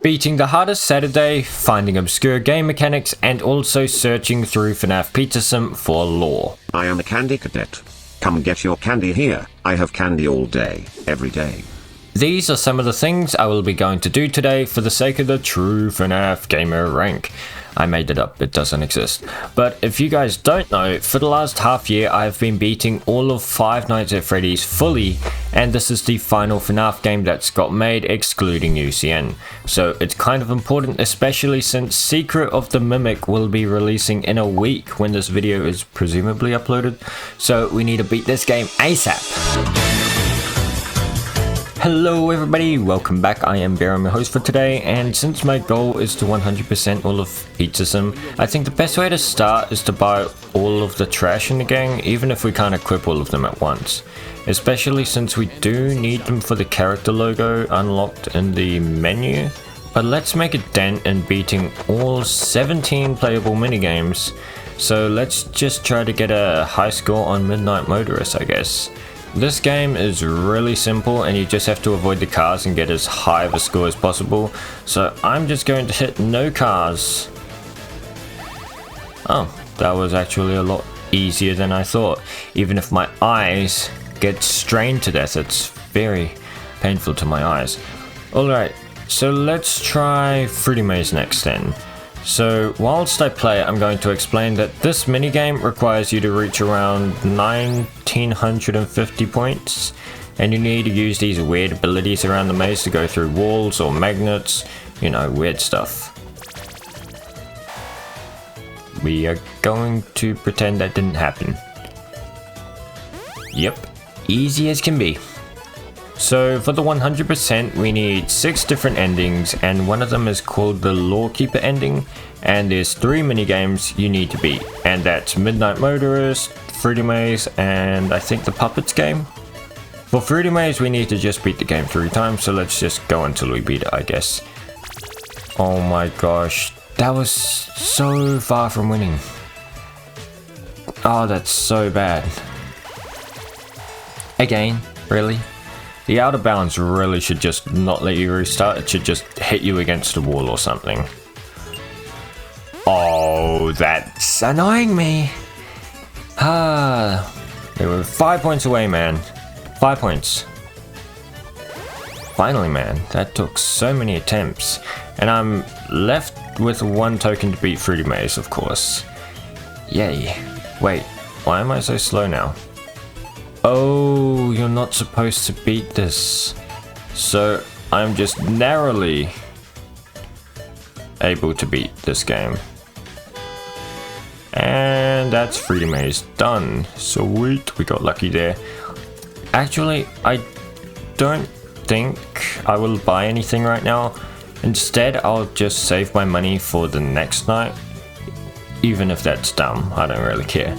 Beating the hardest Saturday, finding obscure game mechanics, and also searching through FNaF Pizza Sim for lore. I am a candy cadet. Come get your candy here. I have candy all day, every day. These are some of the things I will be going to do today for the sake of the true FNaF gamer rank. I made it up, it doesn't exist. But if you guys don't know, for the last half year I have been beating all of Five Nights at Freddy's fully, and this is the final FNaF game that's got made excluding UCN. So it's kind of important, especially since Secret of the Mimic will be releasing in a week when this video is presumably uploaded. So we need to beat this game ASAP. Hello everybody, welcome back. I am Verum, your host for today, and since my goal is to 100% all of Pizza Sim, I think the best way to start is to buy all of the trash in the gang, even if we can't equip all of them at once. Especially since we do need them for the character logo unlocked in the menu. But let's make a dent in beating all 17 playable minigames, so let's just try to get a high score on Midnight Motorist, I guess. This game is really simple and you just have to avoid the cars and get as high of a score as possible. So I'm just going to hit no cars. Oh, that was actually a lot easier than I thought. Even if my eyes get strained to death, it's very painful to my eyes. Alright, so let's try Fruity Maze next then. So whilst I play, I'm going to explain that this minigame requires you to reach around 1950 points, and you need to use these weird abilities around the maze to go through walls or magnets, you know, weird stuff. We are going to pretend that didn't happen. Yep, easy as can be. So for the 100% we need 6 different endings, and one of them is called the Lawkeeper ending, and there's 3 minigames you need to beat, and that's Midnight Motorist, Fruity Maze, and I think the Puppets game. For Fruity Maze we need to just beat the game 3 times, so let's just go until we beat it, I guess. Oh my gosh, that was so far from winning. Oh, that's so bad. Again, really? The outer bounds really should just not let you restart, it should just hit you against a wall or something. Oh, that's annoying me. They were 5 points away, man. 5 points. Finally, man, that took so many attempts. And I'm left with 1 token to beat Fruity Maze, of course. Yay. Wait, why am I so slow now? Oh, you're not supposed to beat this. So I'm just narrowly able to beat this game. And that's Fruity Maze done. Sweet, we got lucky there. Actually, I don't think I will buy anything right now. Instead, I'll just save my money for the next night. Even if that's dumb, I don't really care.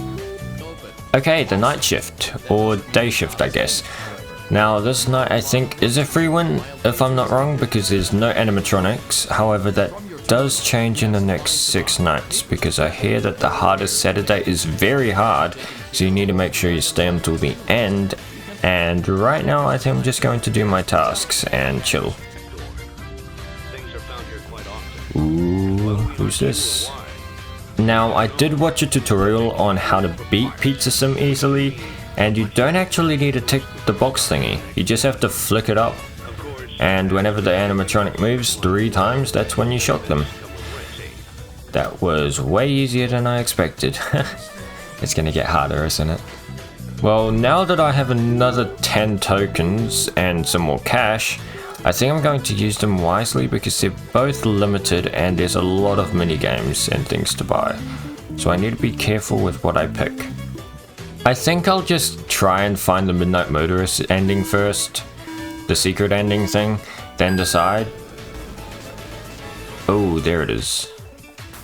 Okay, the night shift, or day shift I guess. Now this night I think is a free win, if I'm not wrong, because there's no animatronics. However, that does change in the next 6 nights, because I hear that the hardest Saturday is very hard, so you need to make sure you stay until the end. And right now I think I'm just going to do my tasks and chill. Ooh, who's this? Now, I did watch a tutorial on how to beat Pizza Sim easily, and you don't actually need to tick the box thingy, you just have to flick it up, and whenever the animatronic moves 3 times, that's when you shock them. That was way easier than I expected. It's gonna get harder, isn't it? Well, now that I have another 10 tokens and some more cash, I think I'm going to use them wisely because they're both limited and there's a lot of minigames and things to buy. So I need to be careful with what I pick. I think I'll just try and find the Midnight Motorist ending first, the secret ending thing, then decide. Oh, there it is.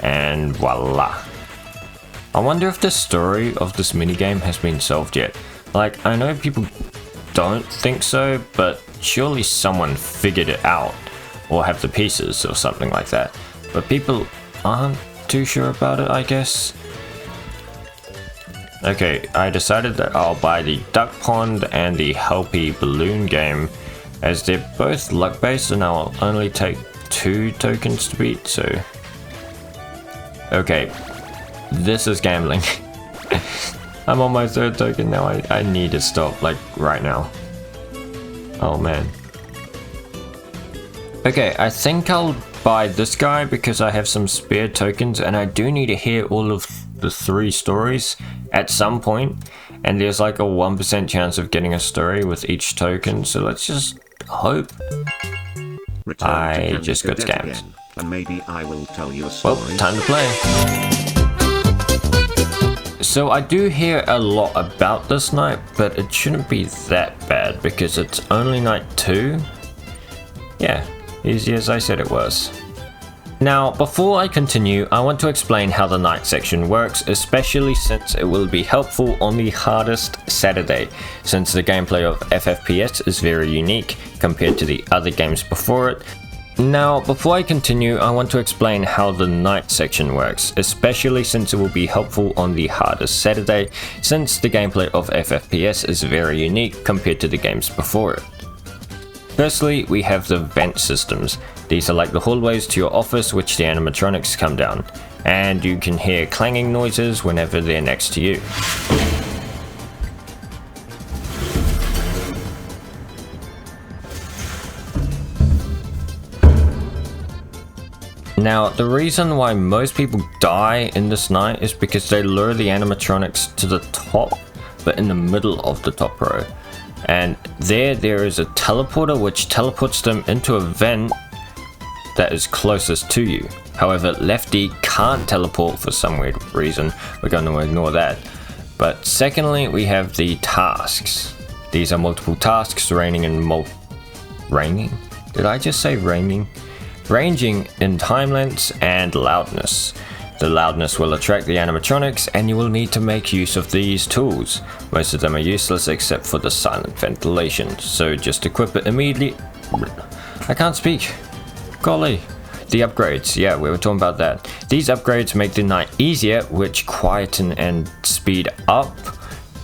And voila. I wonder if the story of this minigame has been solved yet. Like, I know people don't think so, but surely someone figured it out, or have the pieces or something like that. But people aren't too sure about it, I guess. Okay, I decided that I'll buy the Duck Pond and the Helpy Balloon game, as they're both luck based and I'll only take 2 tokens to beat, so... Okay, this is gambling. I'm on my 3rd token now, I need to stop, like, right now. Oh man. Okay, I think I'll buy this guy because I have some spare tokens and I do need to hear all of the 3 stories at some point, and there's like a 1% chance of getting a story with each token, so let's just hope. I just got scammed. Again, and maybe I will tell you a story. Well, time to play. So I do hear a lot about this night, but it shouldn't be that bad because it's only night 2. Yeah, easy as I said it was. Now, before I continue, I want to explain how the night section works, especially since it will be helpful on the hardest Saturday, since the gameplay of FFPS is very unique compared to the other games before it. Now, before I continue, I want to explain how the night section works, especially since it will be helpful on the hardest Saturday, since the gameplay of FFPS is very unique compared to the games before it. Firstly, we have the vent systems. These are like the hallways to your office which the animatronics come down, and you can hear clanging noises whenever they're next to you. Now, the reason why most people die in this night is because they lure the animatronics to the top, but in the middle of the top row. And there is a teleporter which teleports them into a vent that is closest to you. However, Lefty can't teleport for some weird reason. We're going to ignore that. But secondly, we have the tasks. These are multiple tasks ranging in Did I just say raining? Ranging in time lengths and loudness. The loudness will attract the animatronics and you will need to make use of these tools. Most of them are useless except for the silent ventilation, so just equip it immediately. I can't speak. Golly. The upgrades, yeah, we were talking about that. These upgrades make the night easier, which quieten and speed up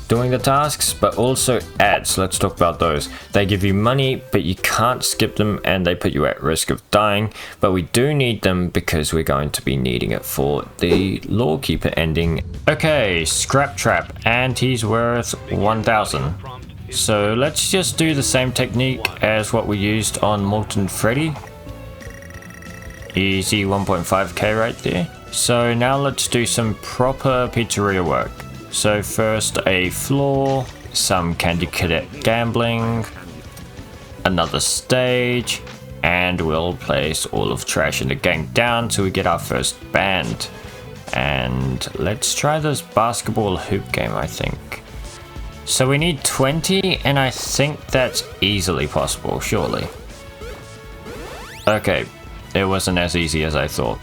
doing the tasks, but also ads. Let's talk about those. They give you money, but you can't skip them and they put you at risk of dying, but we do need them because we're going to be needing it for the Lawkeeper ending. Okay, Scrap Trap, and he's worth 1,000. So let's just do the same technique as what we used on Molten Freddy. Easy 1.5k right there. So now let's do some proper pizzeria work. So first a floor, some Candy Cadet gambling, another stage, and we'll place all of Trash in the Gang down till we get our first band. And let's try this basketball hoop game, I think. So we need 20, and I think that's easily possible, surely. Okay, it wasn't as easy as I thought.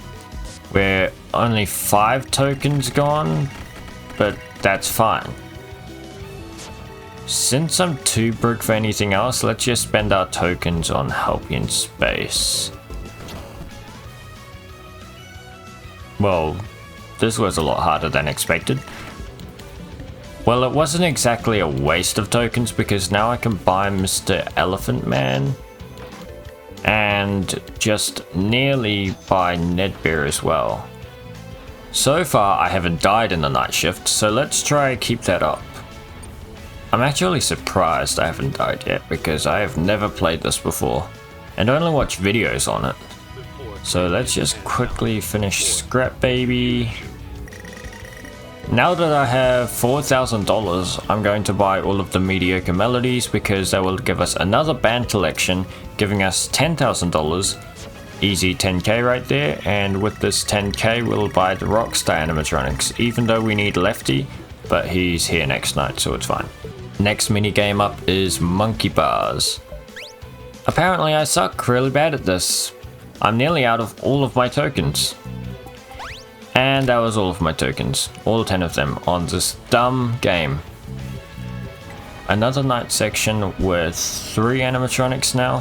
We're only 5 tokens gone, but that's fine. Since I'm too broke for anything else, let's just spend our tokens on helping space. Well, this was a lot harder than expected. Well, it wasn't exactly a waste of tokens because now I can buy Mr. Elephant Man and just nearly buy Nedbear as well. So far, I haven't died in the night shift, so let's try keep that up. I'm actually surprised I haven't died yet because I have never played this before and only watched videos on it. So let's just quickly finish Scrap Baby. Now that I have $4,000, I'm going to buy all of the mediocre melodies because that will give us another band collection, giving us $10,000. Easy 10k right there, and with this 10k we'll buy the Rockstar animatronics, even though we need Lefty, but he's here next night, so it's fine. Next minigame up is Monkey Bars. Apparently I suck really bad at this. I'm nearly out of all of my tokens. And that was all of my tokens, all 10 of them, on this dumb game. Another night section with 3 animatronics now.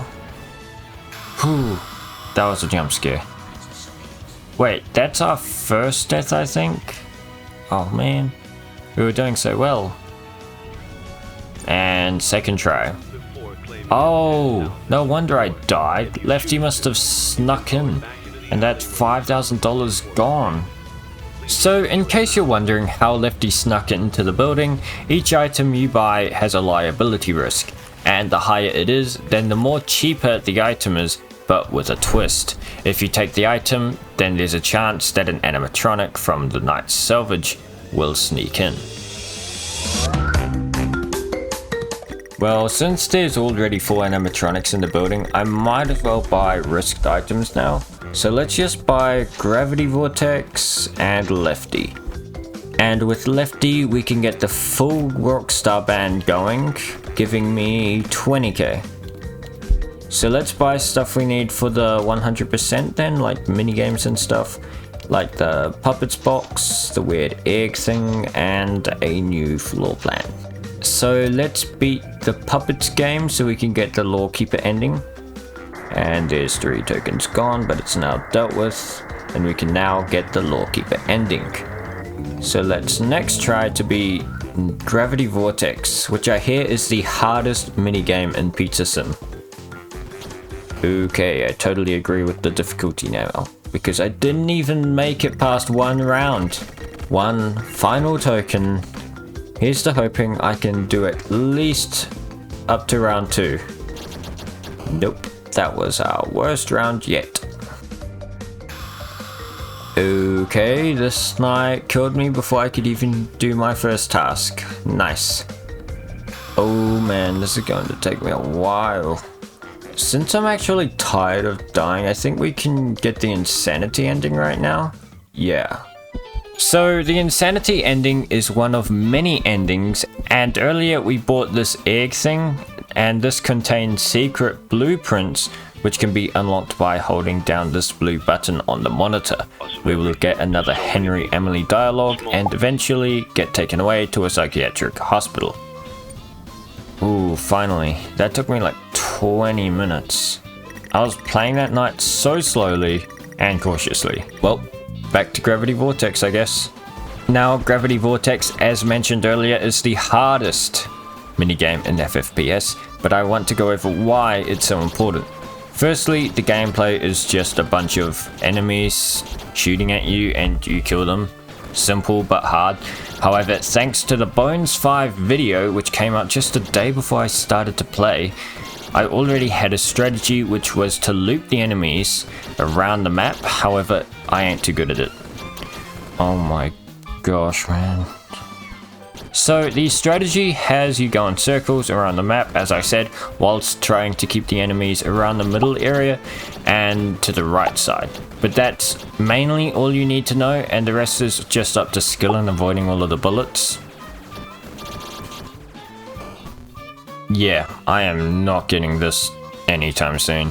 Whew. That was a jump scare. Wait, that's our first death, I think? Oh man, we were doing so well. And second try. Oh, no wonder I died. Lefty must have snuck in, and that's $5,000 gone. So, in case you're wondering how Lefty snuck into the building, each item you buy has a liability risk, and the higher it is, then the more cheaper the item is, but with a twist. If you take the item, then there's a chance that an animatronic from the night's salvage will sneak in. Well, since there's already 4 animatronics in the building, I might as well buy risked items now. So let's just buy Gravity Vortex and Lefty. And with Lefty, we can get the full Rockstar band going, giving me 20k. So let's buy stuff we need for the 100% then, like minigames and stuff. Like the Puppets box, the weird egg thing, and a new floor plan. So let's beat the Puppets game so we can get the Lawkeeper ending. And there's 3 tokens gone, but it's now dealt with, and we can now get the Lawkeeper ending. So let's next try to beat Gravity Vortex, which I hear is the hardest minigame in Pizza Sim. Okay, I totally agree with the difficulty now, because I didn't even make it past 1 round. 1 final token. Here's to hoping I can do at least up to round 2. Nope. That was our worst round yet. Okay, this night killed me before I could even do my first task. Nice. Oh man, this is going to take me a while. Since I'm actually tired of dying, I think we can get the Insanity ending right now. Yeah. So the Insanity ending is one of many endings, and earlier we bought this egg thing, and this contains secret blueprints which can be unlocked by holding down this blue button on the monitor. We will get another Henry Emily dialogue and eventually get taken away to a psychiatric hospital. Ooh, finally. That took me like 20 minutes. I was playing that night so slowly and cautiously. Well, back to Gravity Vortex, I guess. Now, Gravity Vortex, as mentioned earlier, is the hardest minigame in FFPS, but I want to go over why it's so important. Firstly, the gameplay is just a bunch of enemies shooting at you and you kill them. Simple but hard. However, thanks to the Bones 5 video, which came out just a day before I started to play, I already had a strategy which was to loop the enemies around the map. However, I ain't too good at it. Oh my gosh, man. So the strategy has you go in circles around the map, as I said, whilst trying to keep the enemies around the middle area and to the right side. But that's mainly all you need to know, and the rest is just up to skill and avoiding all of the bullets. Yeah, I am not getting this anytime soon.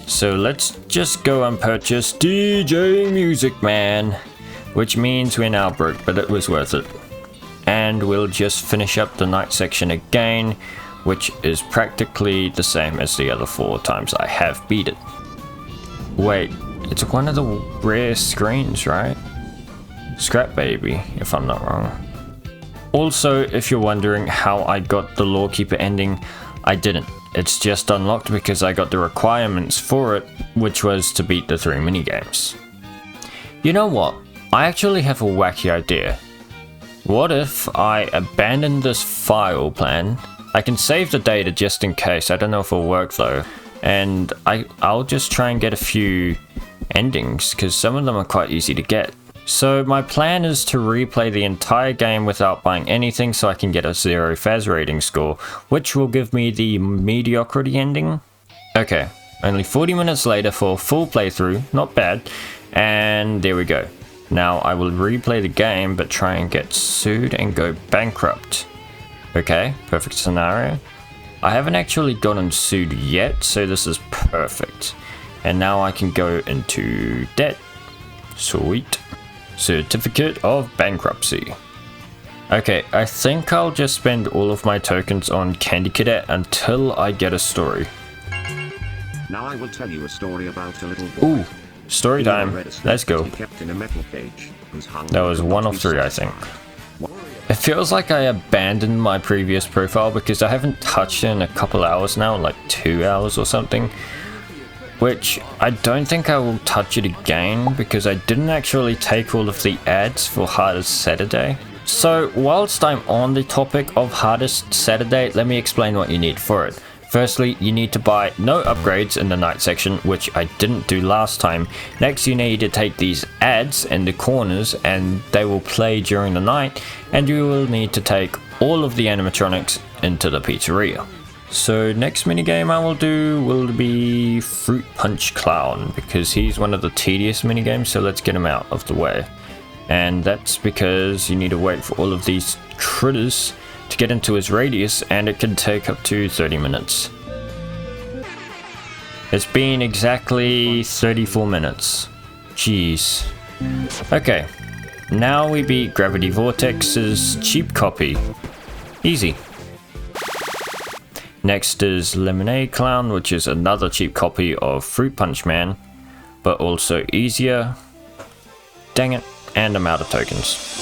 So let's just go and purchase DJ Music Man, which means we're now broke, but it was worth it. And we'll just finish up the night section again, which is practically the same as the other 4 times I have beat it. Wait, it's one of the rare screens, right? Scrap Baby, if I'm not wrong. Also, if you're wondering how I got the Lawkeeper ending, I didn't. It's just unlocked because I got the requirements for it, which was to beat the 3 minigames. You know what? I actually have a wacky idea. What if I abandon this file plan? I can save the data just in case. I don't know if it'll work though. And I'll just try and get a few endings, because some of them are quite easy to get. So my plan is to replay the entire game without buying anything so I can get a 0 Faz rating score, which will give me the mediocrity ending. Okay, only 40 minutes later for a full playthrough, not bad. And there we go. Now I will replay the game but try and get sued and go bankrupt. Okay, perfect scenario. I haven't actually gotten sued yet, so this is perfect. And now I can go into debt. Sweet. Certificate of bankruptcy. Okay, I think I'll just spend all of my tokens on Candy Cadet until I get a story. Now I will tell you a story about a little boy. Ooh. Story time. Let's go. Kept in a metal cage, That was 1 of 3, I think. If feels like I abandoned my previous profile because I haven't touched it in a couple hours now, like 2 hours or something. Which I don't think I will touch it again because I didn't actually take all of the ads for Hardest Saturday. So whilst I'm on the topic of Hardest Saturday, let me explain what you need for it. Firstly, you need to buy no upgrades in the night section, which I didn't do last time. Next, you need to take these ads in the corners and they will play during the night, and you will need to take all of the animatronics into the pizzeria. So next minigame I will do will be Fruit Punch Clown, because he's one of the tedious minigames, so let's get him out of the way. And that's because you need to wait for all of these critters to get into his radius, and it can take up to 30 minutes. It's been exactly 34 minutes. Jeez. Okay, now we beat Gravity Vortex's cheap copy. Easy. Next is Lemonade Clown, which is another cheap copy of Fruit Punch Man, but also easier. Dang it, and I'm out of tokens.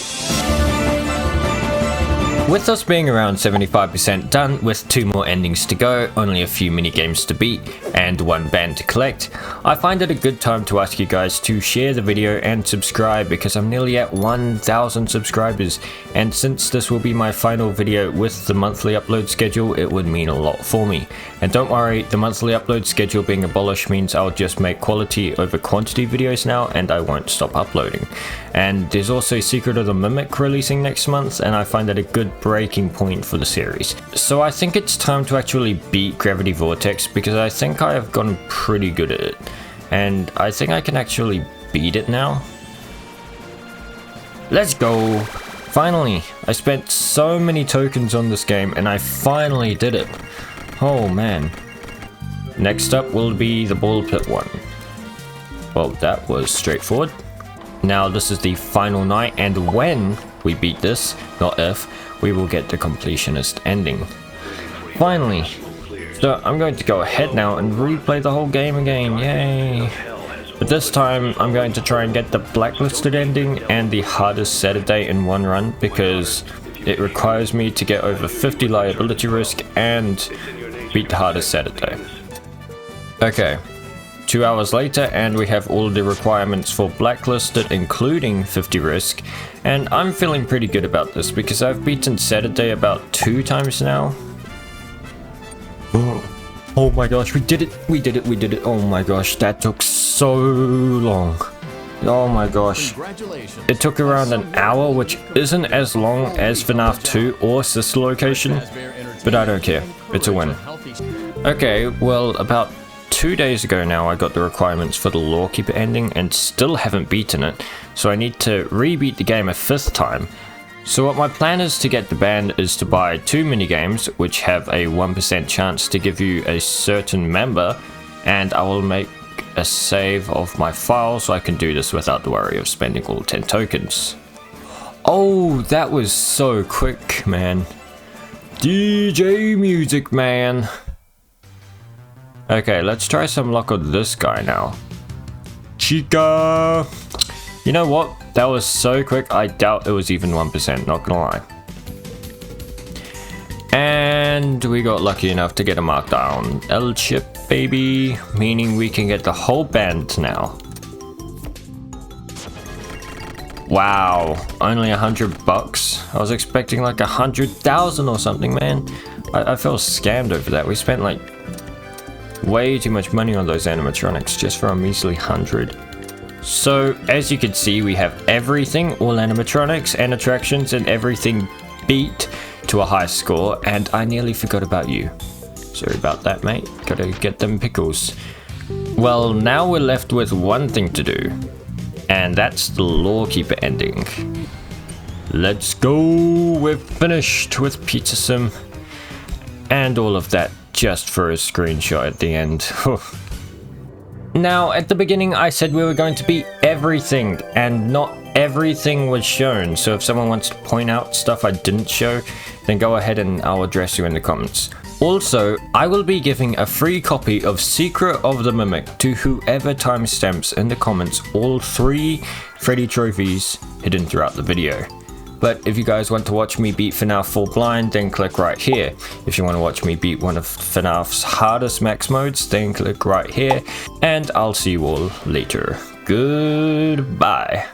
With us being around 75% done, with 2 more endings to go, only a few minigames to beat, and 1 band to collect, I find it a good time to ask you guys to share the video and subscribe, because I'm nearly at 1,000 subscribers, and since this will be my final video with the monthly upload schedule, it would mean a lot for me. And don't worry, the monthly upload schedule being abolished means I'll just make quality over quantity videos now, and I won't stop uploading. And there's also Secret of the Mimic releasing next month, and I find that a good breaking point for the series. So I think it's time to actually beat Gravity Vortex, because I think I have gotten pretty good at it. And I think I can actually beat it now. Let's go! Finally! I spent so many tokens on this game and I finally did it. Oh man. Next up will be the ball pit one. Well, that was straightforward. Now this is the final night, and when we beat this, not if, we will get the completionist ending. Finally! So I'm going to go ahead now and replay the whole game again, yay! But this time I'm going to try and get the blacklisted ending and the hardest Saturday in one run, because it requires me to get over 50 liability risk and beat the hardest Saturday. Okay. 2 hours later, and we have all the requirements for blacklisted, including 50 risk, and I'm feeling pretty good about this because I've beaten Saturday about 2 times now. Oh my gosh, we did it. Oh my gosh, that took so long. Oh my gosh. It took around an hour, which isn't as long as FNaF 2 or Sister Location, but I don't care, it's a win. Okay, well, about 2 days ago now I got the requirements for the Lawkeeper ending and still haven't beaten it, so I need to re-beat the game a 5th time. So what my plan is to get the band is to buy 2 minigames which have a 1% chance to give you a certain member, and I will make a save of my file so I can do this without the worry of spending all 10 tokens. Oh, that was so quick, man. DJ music, man. Okay, let's try some luck with this guy now. Chica! You know what? That was so quick, I doubt it was even 1%, not gonna lie. And we got lucky enough to get a markdown. L-chip, baby. Meaning we can get the whole band now. Wow, only $100? I was expecting like 100,000 or something, man. I felt scammed over that. We spent like way too much money on those animatronics just for a measly 100. So as you can see, we have everything, all animatronics and attractions and everything beat to a high score, and I nearly forgot about you. Sorry about that, mate. Gotta get them pickles. Well, now we're left with one thing to do, and that's the Lawkeeper ending. Let's go! We're finished with Pizza Sim and all of that just for a screenshot at the end. Now, at the beginning I said we were going to beat everything, and not everything was shown, so if someone wants to point out stuff I didn't show, then go ahead and I'll address you in the comments. Also, I will be giving a free copy of Secret of the Mimic to whoever timestamps in the comments all 3 Freddy trophies hidden throughout the video. But if you guys want to watch me beat FNaF full blind, then click right here. If you want to watch me beat one of FNaF's hardest max modes, then click right here. And I'll see you all later. Goodbye.